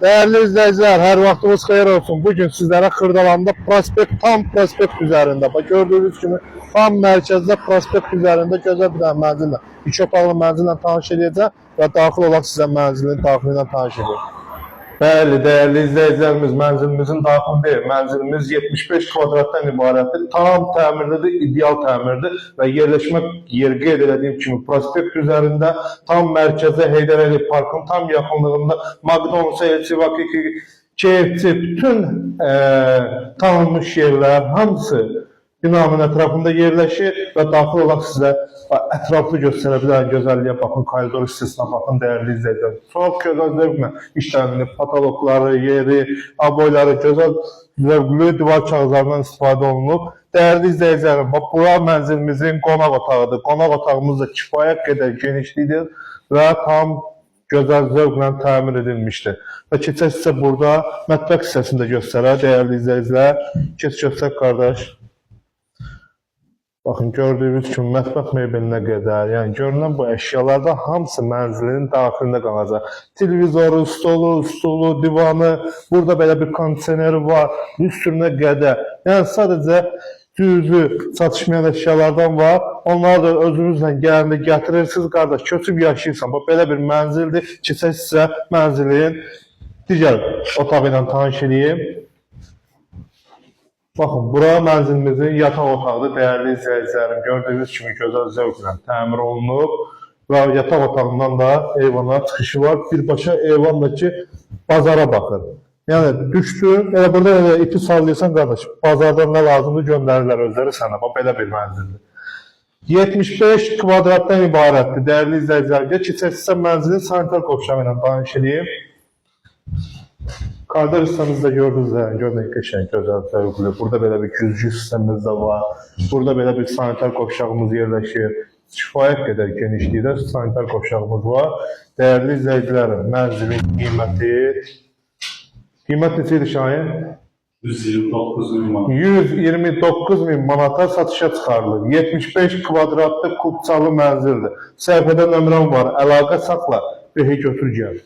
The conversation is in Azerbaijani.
Değerli izleyiciler, her vaxtınız xeyir olsun. Bugün sizlere Xırdalanda tam prospekt üzerinde. Bak gördüğünüz gibi tam merkezde prospekt üzerinde gözəl bir mənzillə, 2 otaqlı mənzillə tanış edəcəm və daxil olaq sizə mənzilin daxilindən tanış edəcəm. Bəli, dəyərli izləyicilərimiz, mənzilimizin daxili deyil. Mənzilimiz 75 kvadratdan ibarətdir. Tam təmirlidir, ideal təmirdir və yerləşmə yeri qeyd edildiyim kimi prospekt üzərində, tam mərkəzdə Heydər Əliyev Parkın tam yaxınlığında McDonald's, Elçivaki, KFC, bütün tanınmış yerlər hamısı binanın ətrafında yerləşir və daxil olaq sizə ətraflı göstərə bilən gözəlliyə baxın, koridor hissəsinə baxın, dəyərli izləyicilər. Çox gözəl zövqlə işlənilib, patologları, yeri, aboyları gözəl zövqlü divar kağızlarından istifadə olunub. Dəyərli izləyicilərim, bura mənzilimizin qonaq otağıdır. Qonaq otağımız da kifayət qədər genişlidir və tam gözəl zövqlə təmir edilmişdir. Və keçək sizə burada mətbəx hissəsində göstərər, dəyərli izləyicilər. Keç göstər, qardaş. Baxın, gördüyünüz kimi mətbəx mebelinə qədər, yəni görünən bu əşyalardan hamısı mənzilinin daxilində qalacaq. Televizoru, stolu, divanı, burada belə bir kondisioneri var, üstünə qədər. Yəni sadəcə düzü çatışmayan əşyalardan var. Onları da özünüzlə gələndə gətirirsiniz, qardaş, köçüb yaşayırsan. Bu belə bir mənzildir. Keçək sizə mənzilin digər otağı ilə tanış edeyim. Baxın, bura mənzilimizin yataq otağıdır, dəyərli izləyicilərim. Gördüyünüz kimi gözəl zövqlə təmir olunub və yataq otağından da eyvana çıxışı var. Birbaşa eyvandakı bazara baxır. Yəni düşdü, elə burada elə ipi sallayırsan, qardaş, bazardan nə lazımdır göndərirlər özləri sənə. Belə bir mənzildir. 75 kvadratdan ibarətdir, dəyərli izləyicilərim. Keçək sizə mənzilin sanitar qovşağı ilə tanış edeyim. Koridor hissəmizdə gördünüz, görünək qəşəng, gözəl, zövqlü. Burada belə bir güzgü sistemimiz də var. Burada belə bir sanitar qovşağımız yerləşir. Kifayət qədər genişlikdə sanitar qovşağımız var. Dəyərli izləyicilərim, mənzilin qiymət neçə idi Şahin? 129.000 manat. 129.000 manata satışa çıxarılır. 75 kvadratlı kubçalı mənzildir. Səhifədə nömrəm var, əlaqə saxla və götür gəl.